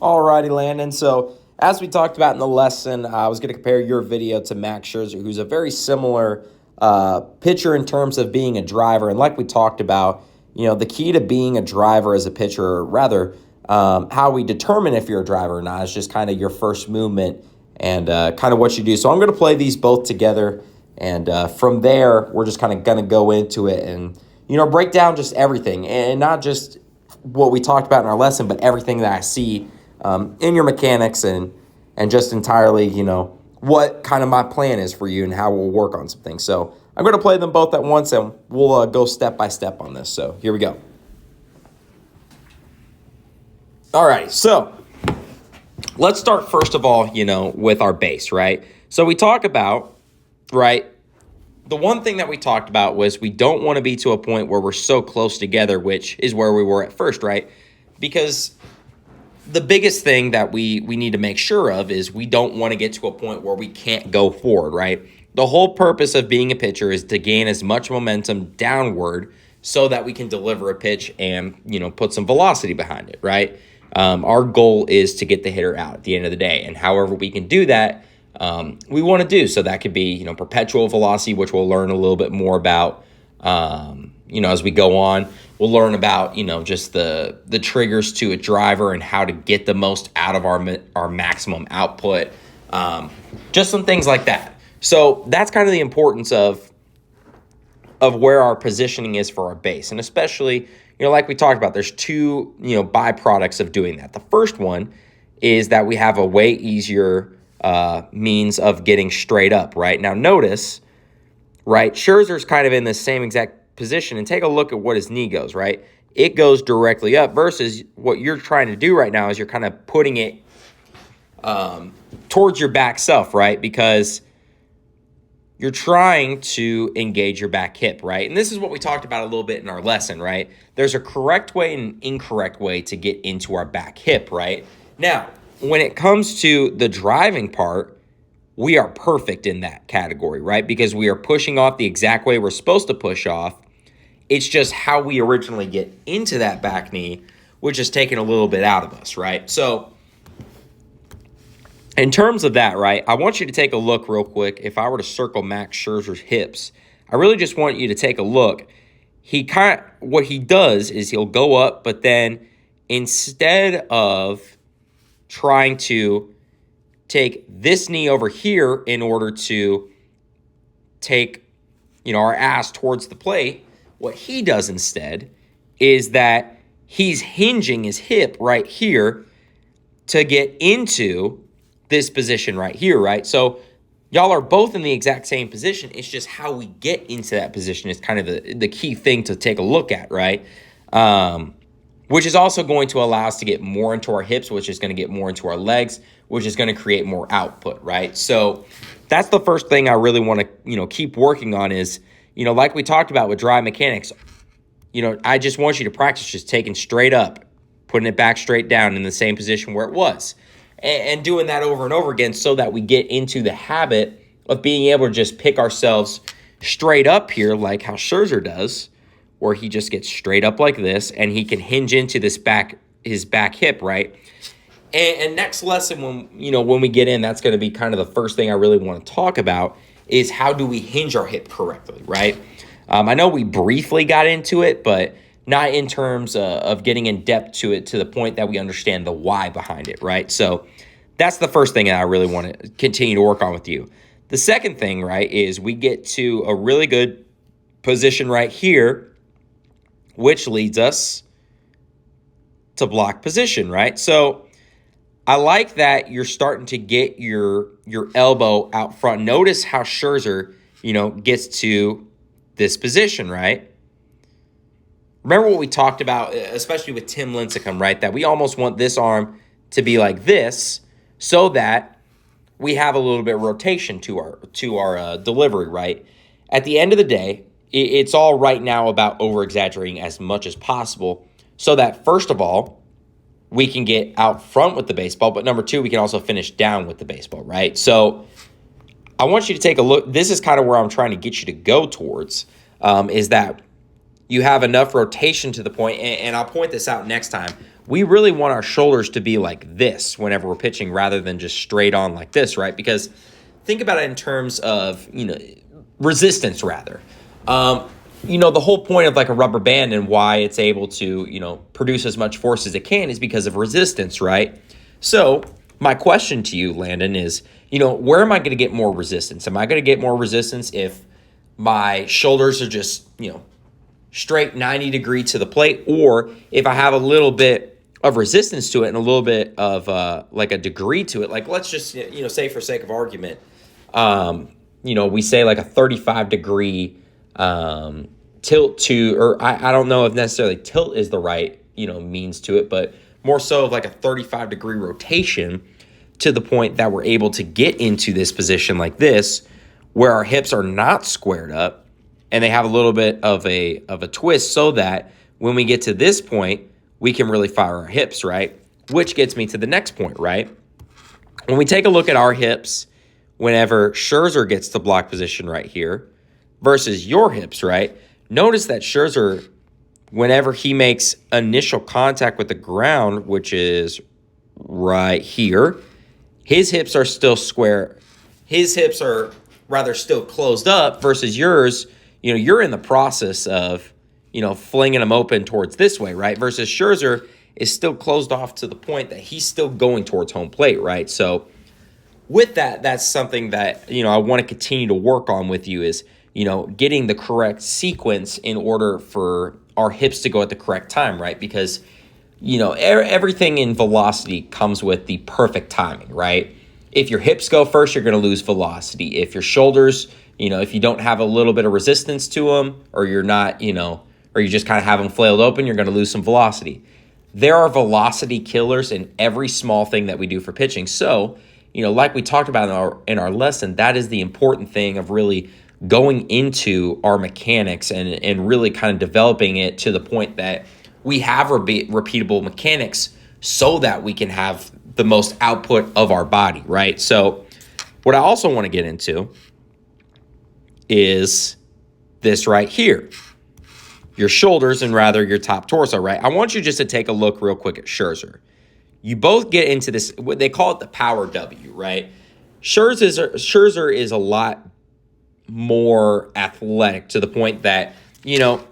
Alrighty, Landon. So, as we talked about in the lesson, I was going to compare your video to Max Scherzer, who's a very similar pitcher in terms of being a driver. And like we talked about, the key to being a driver as a pitcher, or rather, how we determine if you're a driver or not, is just kind of your first movement and kind of what you do. So, I'm going to play these both together. And from there, we're just kind of going to go into it and, break down just everything. And not just what we talked about in our lesson, but everything that I see in your mechanics and just entirely, what kind of my plan is for you and how we'll work on some things. So I'm going to play them both at once, and we'll go step by step on this. So here we go. All right, so let's start first of all, with our base, right? So we talk about, right, the one thing that we talked about was we don't want to be to a point where we're so close together, which is where we were at first, right? Because the biggest thing that we need to make sure of is we don't want to get to a point where we can't go forward, right? The whole purpose of being a pitcher is to gain as much momentum downward so that we can deliver a pitch and, put some velocity behind it, right? Our goal is to get the hitter out at the end of the day. And however we can do that, we want to do. So that could be, perpetual velocity, which we'll learn a little bit more about, as we go on. We'll learn about, just the triggers to a driver and how to get the most out of our maximum output. Just some things like that. So that's kind of the importance of where our positioning is for our base. And especially, like we talked about, there's two, byproducts of doing that. The first one is that we have a way easier means of getting straight up, right? Now notice, right, Scherzer's kind of in the same exact position, and take a look at what his knee goes, right? It goes directly up versus what you're trying to do right now is you're kind of putting it towards your back self, right? Because you're trying to engage your back hip, right? And this is what we talked about a little bit in our lesson, right? There's a correct way and an incorrect way to get into our back hip, right? Now, when it comes to the driving part, we are perfect in that category, right? Because we are pushing off the exact way we're supposed to push off. It's just how we originally get into that back knee, which is taking a little bit out of us, right? So in terms of that, right, I want you to take a look real quick. If I were to circle Max Scherzer's hips, I really just want you to take a look. What he does is he'll go up, but then instead of trying to take this knee over here in order to take, our ass towards the plate, what he does instead is that he's hinging his hip right here to get into this position right here, right? So y'all are both in the exact same position. It's just how we get into that position is kind of the key thing to take a look at, right? Which is also going to allow us to get more into our hips, which is going to get more into our legs, which is going to create more output, right? So that's the first thing I really want to, keep working on is, like we talked about with drive mechanics, I just want you to practice just taking straight up, putting it back straight down in the same position where it was, and doing that over and over again so that we get into the habit of being able to just pick ourselves straight up here like how Scherzer does, where he just gets straight up like this, and he can hinge into his back hip, right? And next lesson, when we get in, that's going to be kind of the first thing I really want to talk about is how do we hinge our hip correctly, right? I know we briefly got into it, but not in terms of getting in depth to it to the point that we understand the why behind it, right? So that's the first thing that I really want to continue to work on with you. The second thing, right, is we get to a really good position right here, which leads us to block position, right? So I like that you're starting to get your elbow out front. Notice how Scherzer, gets to this position, right? Remember what we talked about, especially with Tim Lincecum, right? That we almost want this arm to be like this so that we have a little bit of rotation to our delivery, right? At the end of the day, it's all right now about over-exaggerating as much as possible so that, first of all, we can get out front with the baseball, but number two, we can also finish down with the baseball, right? So I want you to take a look. This is kind of where I'm trying to get you to go towards, is that you have enough rotation to the point, and I'll point this out next time, we really want our shoulders to be like this whenever we're pitching rather than just straight on like this, right? Because think about it in terms of, resistance rather. The whole point of like a rubber band and why it's able to, produce as much force as it can is because of resistance, right? So my question to you, Landon, is, where am I going to get more resistance? Am I going to get more resistance if my shoulders are just, straight 90 degree to the plate, or if I have a little bit of resistance to it and a little bit of like a degree to it? Like, let's just, say for sake of argument, we say like a 35 degree tilt to, or I don't know if necessarily tilt is the right, means to it, but more so of like a 35 degree rotation to the point that we're able to get into this position like this, where our hips are not squared up and they have a little bit of a twist, so that when we get to this point, we can really fire our hips, right? Which gets me to the next point, right? When we take a look at our hips, whenever Scherzer gets to block position right here versus your hips, right? Notice that Scherzer, whenever he makes initial contact with the ground, which is right here, his hips are still square. His hips are rather still closed up versus yours, you're in the process of, flinging them open towards this way, right? Versus Scherzer is still closed off to the point that he's still going towards home plate, right? So with that, that's something that, I want to continue to work on with you is, getting the correct sequence in order for our hips to go at the correct time, right? Because, everything in velocity comes with the perfect timing, right? If your hips go first, you're going to lose velocity. If your shoulders, if you don't have a little bit of resistance to them, or you're not, or you just kind of have them flailed open, you're going to lose some velocity. There are velocity killers in every small thing that we do for pitching. So, like we talked about in our lesson, that is the important thing of really going into our mechanics and really kind of developing it to the point that we have repeatable mechanics so that we can have the most output of our body, right? So what I also want to get into is this right here, your shoulders and rather your top torso, right? I want you just to take a look real quick at Scherzer. You both get into this, what they call it the power W, right? Scherzer is a lot more athletic to the point that,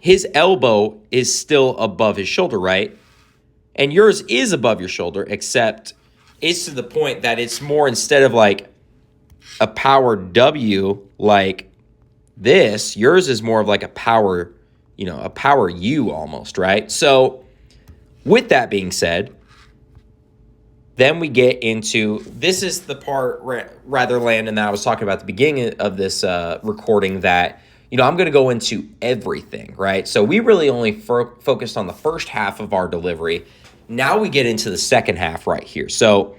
his elbow is still above his shoulder, right? And yours is above your shoulder, except it's to the point that it's more, instead of like a power W like this, yours is more of like a power U almost, right? So with that being said, then we get into, this is the part rather, Landon, that I was talking about at the beginning of this recording that, I'm going to go into everything, right? So we really only focused on the first half of our delivery. Now we get into the second half right here. So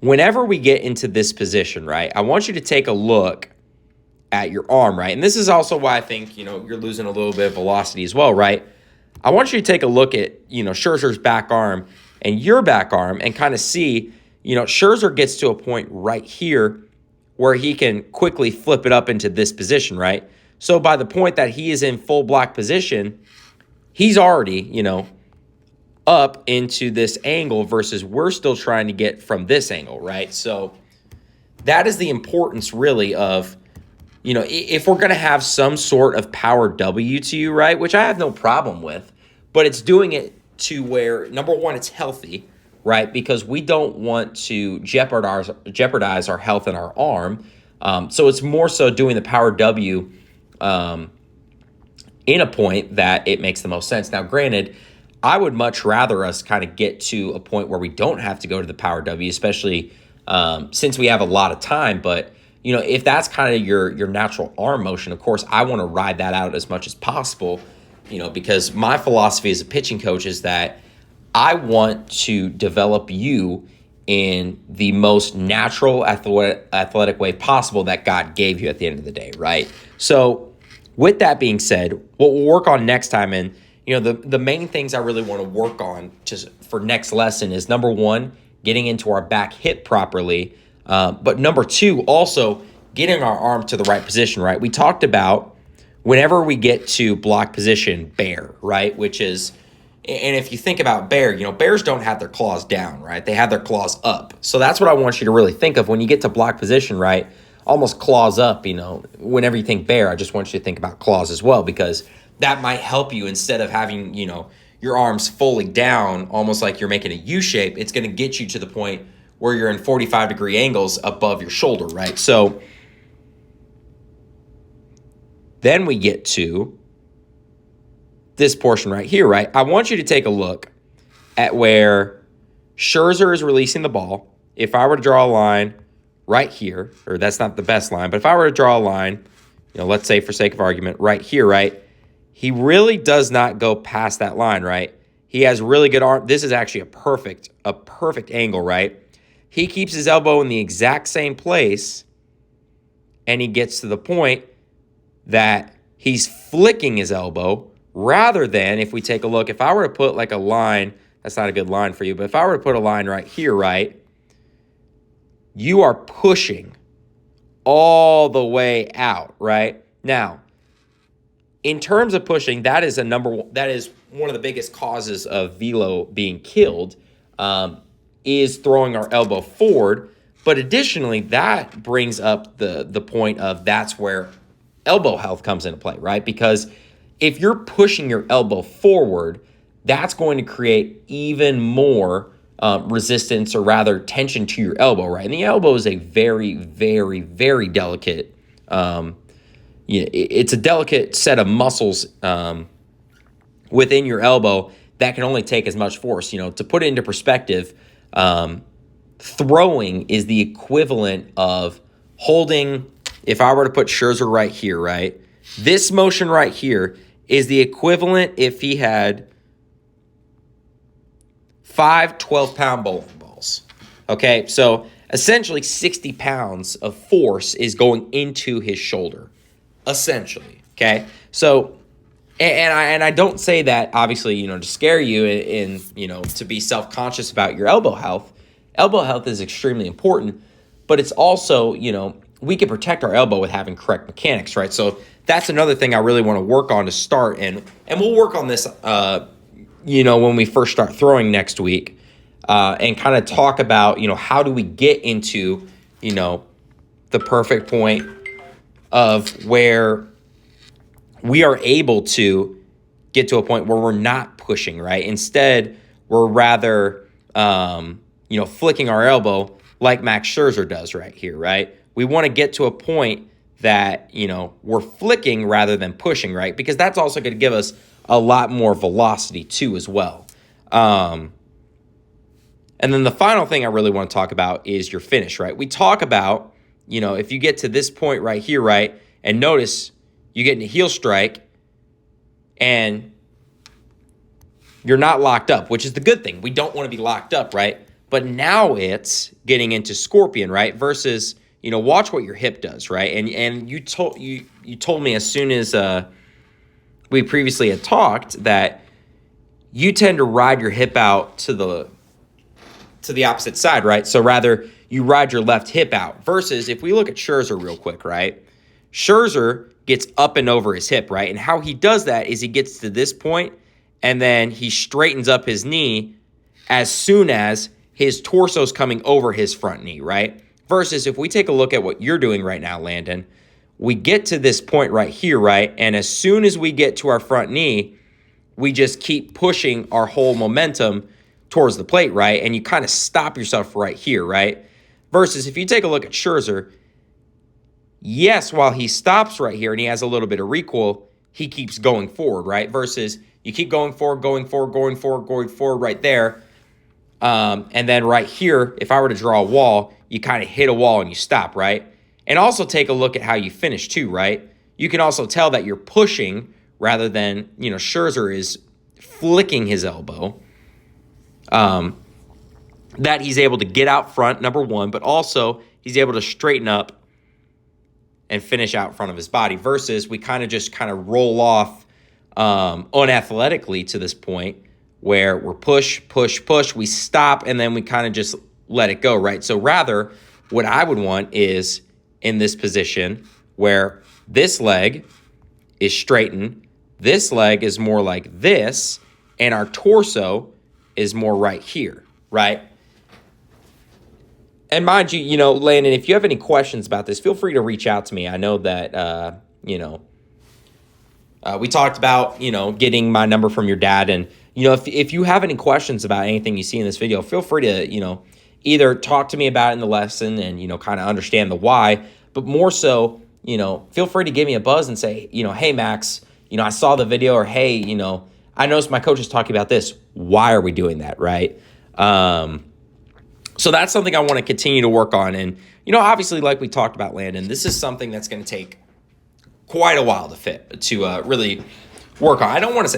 whenever we get into this position, right, I want you to take a look at your arm, right? And this is also why I think, you're losing a little bit of velocity as well, right? I want you to take a look at, Scherzer's back arm and your back arm and kind of see, Scherzer gets to a point right here where he can quickly flip it up into this position, right? So by the point that he is in full block position, he's already, up into this angle versus we're still trying to get from this angle, right? So that is the importance really of, if we're going to have some sort of power W to you, right, which I have no problem with, but it's doing it to where, number one, it's healthy, right, because we don't want to jeopardize our health in our arm. So it's more so doing the power W in a point that it makes the most sense. Now, granted, I would much rather us kind of get to a point where we don't have to go to the power W, especially since we have a lot of time. But, if that's kind of your natural arm motion, of course, I want to ride that out as much as possible, because my philosophy as a pitching coach is that I want to develop you in the most natural athletic way possible that God gave you at the end of the day, right? So with that being said, what we'll work on next time, and the main things I really want to work on just for next lesson is, number one, getting into our back hip properly, but number two, also getting our arm to the right position, right? We talked about whenever we get to block position bear, right, which is And if you think about bear, bears don't have their claws down, right? They have their claws up. So that's what I want you to really think of when you get to block position, right? Almost claws up, whenever you think bear, I just want you to think about claws as well, because that might help you instead of having, your arms fully down, almost like you're making a U shape. It's going to get you to the point where you're in 45-degree angles above your shoulder, right? So then we get to this portion right here, right? I want you to take a look at where Scherzer is releasing the ball. If I were to draw a line right here, or that's not the best line, but if I were to draw a line, let's say for sake of argument, right here, right? He really does not go past that line, right? He has really good arm. This is actually a perfect angle, right? He keeps his elbow in the exact same place, and he gets to the point that he's flicking his elbow rather than, if we take a look, if I were to put like a line, that's not a good line for you, but if I were to put a line right here, right, you are pushing all the way out, right? Now, in terms of pushing, that is one of the biggest causes of velo being killed, is throwing our elbow forward. But additionally, that brings up the point of that's where elbow health comes into play, right? Because if you're pushing your elbow forward, that's going to create even more resistance, or rather tension to your elbow, right? And the elbow is a very, very, very delicate it's a delicate set of muscles within your elbow that can only take as much force. To put it into perspective, throwing is the equivalent of holding, if I were to put Scherzer right here, right? This motion right here is the equivalent if he had 5 12-pound bowling balls. Okay, so essentially 60 pounds of force is going into his shoulder. Essentially, okay? So, and I don't say that, obviously, to scare you and to be self-conscious about your elbow health. Elbow health is extremely important, but it's also, we can protect our elbow with having correct mechanics, right? So that's another thing I really want to work on to start, and we'll work on this, when we first start throwing next week, and kind of talk about, how do we get into, the perfect point of where we are able to get to a point where we're not pushing, right? Instead, we're rather, flicking our elbow like Max Scherzer does right here, right? We want to get to a point that, we're flicking rather than pushing, right? Because that's also going to give us a lot more velocity too as well. And then the final thing I really want to talk about is your finish, right? We talk about, if you get to this point right here, right, and notice you get in a heel strike and you're not locked up, which is the good thing. We don't want to be locked up, right? But now it's getting into scorpion, right? Versus, watch what your hip does, right? And you told me as soon as we previously had talked that you tend to ride your hip out to the opposite side, right? So rather you ride your left hip out versus if we look at Scherzer real quick, right? Scherzer gets up and over his hip, right? And how he does that is he gets to this point and then he straightens up his knee as soon as his torso's coming over his front knee, right? Versus if we take a look at what you're doing right now, Landon, we get to this point right here, right? And as soon as we get to our front knee, we just keep pushing our whole momentum towards the plate, right? And you kind of stop yourself right here, right? Versus if you take a look at Scherzer, yes, while he stops right here and he has a little bit of recoil, he keeps going forward, right? Versus you keep going forward right there. And then right here, if I were to draw a wall, you kind of hit a wall and you stop, right? And also take a look at how you finish too, right? You can also tell that you're pushing rather than, Scherzer is flicking his elbow. That he's able to get out front, number one, but also he's able to straighten up and finish out front of his body versus we kind of roll off unathletically to this point where we're push, we stop, and then we kind of just let it go, right? So rather, what I would want is in this position where this leg is straightened, this leg is more like this, and our torso is more right here, right? And mind you, Landon, if you have any questions about this, feel free to reach out to me. I know that, we talked about, getting my number from your dad. And, if you have any questions about anything you see in this video, feel free to, either talk to me about it in the lesson and, kind of understand the why. But more so, feel free to give me a buzz and say, hey, Max, I saw the video, or, hey, I noticed my coach is talking about this. Why are we doing that, right? So that's something I want to continue to work on. And, obviously, like we talked about, Landon, this is something that's going to take quite a while to really work on. I don't want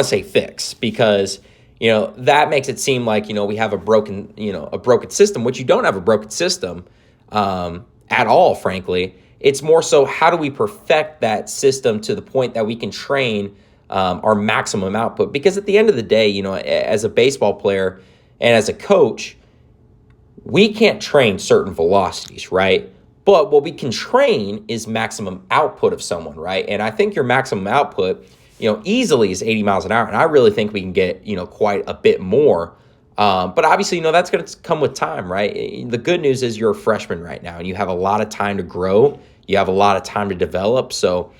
to say fix, because that makes it seem like we have a broken system, which you don't have a broken system at all, frankly. It's more so, how do we perfect that system to the point that we can train our maximum output? Because at the end of the day, as a baseball player and as a coach, we can't train certain velocities, right? But what we can train is maximum output of someone, right? And I think your maximum output, easily is 80 miles an hour. And I really think we can get, quite a bit more. But obviously, that's going to come with time, right? The good news is you're a freshman right now, and you have a lot of time to grow. You have a lot of time to develop. So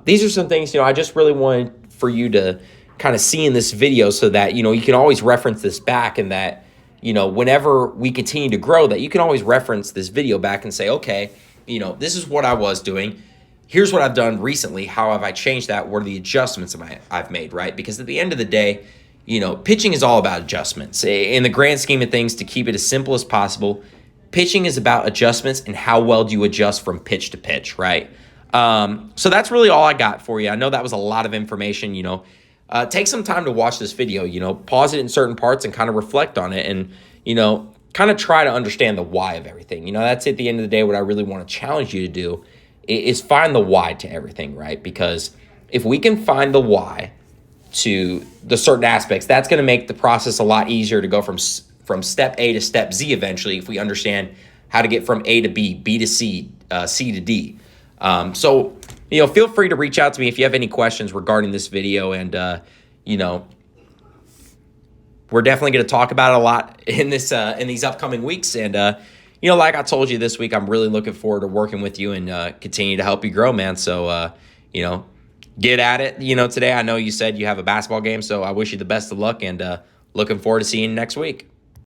these are some things, I just really wanted for you to kind of see in this video, so that, you can always reference this back, and that, whenever we continue to grow, that you can always reference this video back and say, okay, this is what I was doing. Here's what I've done recently. How have I changed that? What are the adjustments I've made, right? Because at the end of the day, pitching is all about adjustments. In the grand scheme of things, to keep it as simple as possible, pitching is about adjustments and how well do you adjust from pitch to pitch, right? So that's really all I got for you. I know that was a lot of information. Take some time to watch this video, pause it in certain parts and kind of reflect on it, and, kind of try to understand the why of everything. That's at the end of the day what I really want to challenge you to do, is find the why to everything, right? Because if we can find the why to the certain aspects, that's going to make the process a lot easier to go from step A to step Z eventually, if we understand how to get from A to B, B to C, C to D. So feel free to reach out to me if you have any questions regarding this video. And, we're definitely going to talk about it a lot in these upcoming weeks. And, like I told you this week, I'm really looking forward to working with you and continue to help you grow, man. So, get at it. Today I know you said you have a basketball game, so I wish you the best of luck, and looking forward to seeing you next week.